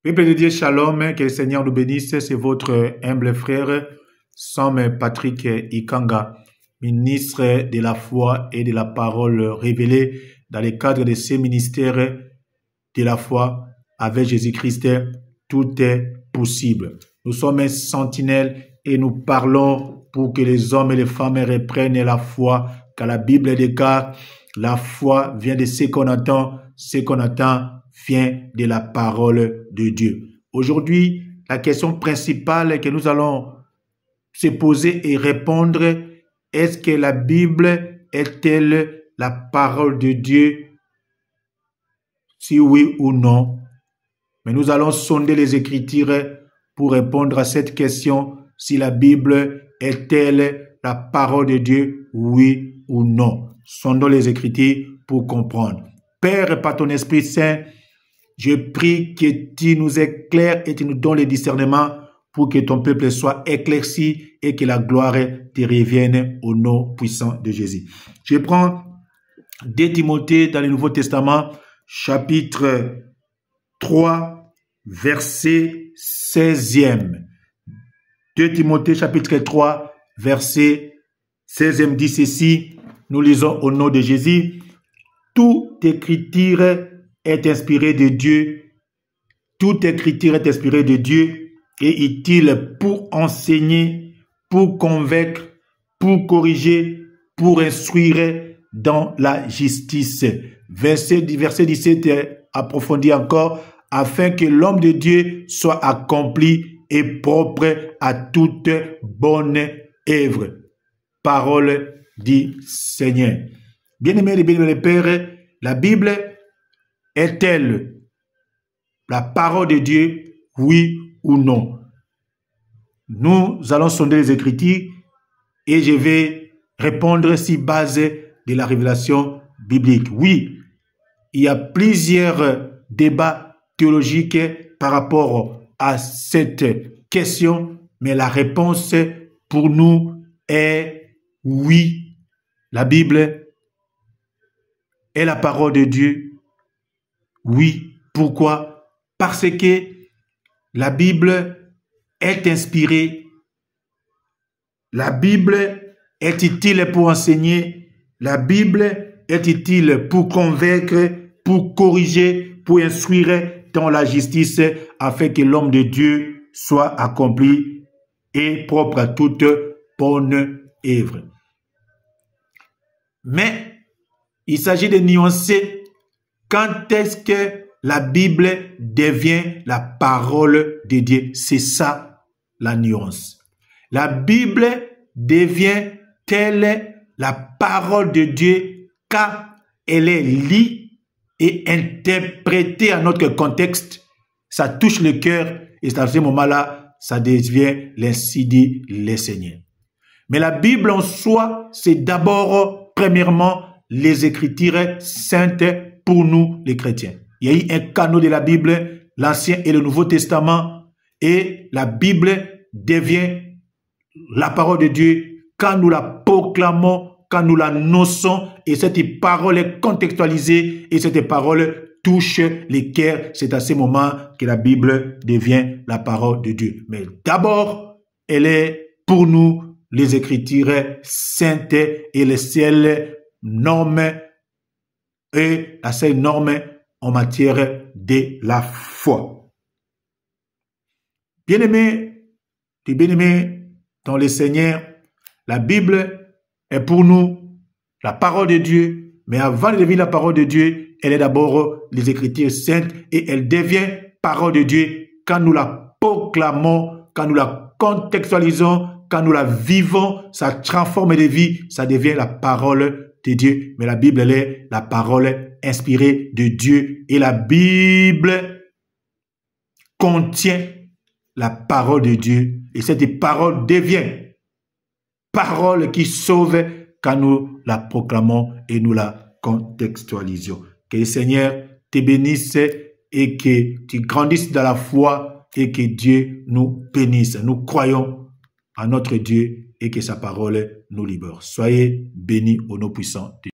Peuple de Dieu, shalom, que le Seigneur nous bénisse. C'est votre humble frère, Sam Patrick Ikanga, ministre de la foi et de la parole révélée dans le cadre de ces ministères de la foi avec Jésus-Christ. Tout est possible. Nous sommes un sentinelle et nous parlons pour que les hommes et les femmes reprennent la foi, car la Bible déclare la foi vient de ce qu'on entend vient de la parole de Dieu. Aujourd'hui, la question principale que nous allons se poser et répondre, est-ce que la Bible est-elle la parole de Dieu? Si oui ou non. Mais nous allons sonder les Écritures pour répondre à cette question, si la Bible est-elle la parole de Dieu, oui ou non. Sondons les Écritures pour comprendre. Père, par ton Esprit Saint, je prie que tu nous éclaires et tu nous donnes le discernement pour que ton peuple soit éclairci et que la gloire te revienne au nom puissant de Jésus. Je prends 2 Timothée dans le Nouveau Testament, chapitre 3, verset 16e. 2 Timothée, chapitre 3, verset 16e dit ceci. Nous lisons au nom de Jésus. Toute écriture est inspirée de Dieu. Toute écriture est inspirée de Dieu et utile pour enseigner, pour convaincre, pour corriger, pour instruire dans la justice. Verset 17 approfondit encore, afin que l'homme de Dieu soit accompli et propre à toute bonne œuvre. Parole du Seigneur. Bien-aimés les pères, la Bible est-elle la parole de Dieu, oui ou non? Nous allons sonder les Écritures et je vais répondre sur base de la révélation biblique. Oui, il y a plusieurs débats théologiques par rapport à cette question, mais la réponse pour nous est oui. La Bible est la parole de Dieu. Oui. Pourquoi? Parce que la Bible est inspirée. La Bible est utile pour enseigner. La Bible est utile pour convaincre, pour corriger, pour instruire dans la justice, afin que l'homme de Dieu soit accompli et propre à toute bonne œuvre. Mais il s'agit de nuancer quand est-ce que la Bible devient la parole de Dieu. C'est ça la nuance. La Bible devient-elle la parole de Dieu car elle est lue et interprétée à notre contexte. Ça touche le cœur et à ce moment-là, ça devient l'ainsi dit le Seigneur. Mais la Bible en soi, c'est d'abord, premièrement, les Écritures saintes pour nous, les chrétiens. Il y a eu un canon de la Bible, l'Ancien et le Nouveau Testament, et la Bible devient la parole de Dieu quand nous la proclamons, quand nous l'annonçons, et cette parole est contextualisée, et cette parole touche les cœurs. C'est à ce moment que la Bible devient la parole de Dieu. Mais d'abord, elle est pour nous les Écritures saintes et les seules normes et la seule norme en matière de la foi. Bien-aimés dans le Seigneur, la Bible est pour nous la parole de Dieu, mais avant de devenir la parole de Dieu, elle est d'abord les Écritures saintes et elle devient parole de Dieu quand nous la proclamons, quand nous la contextualisons, quand nous la vivons, ça transforme des vies, ça devient la parole de Dieu. Mais la Bible, elle est la parole inspirée de Dieu. Et la Bible contient la parole de Dieu. Et cette parole devient parole qui sauve quand nous la proclamons et nous la contextualisons. Que le Seigneur te bénisse et que tu grandisses dans la foi et que Dieu nous bénisse. Nous croyons à notre Dieu et que sa parole nous libère. Soyez bénis au nom puissant de Dieu.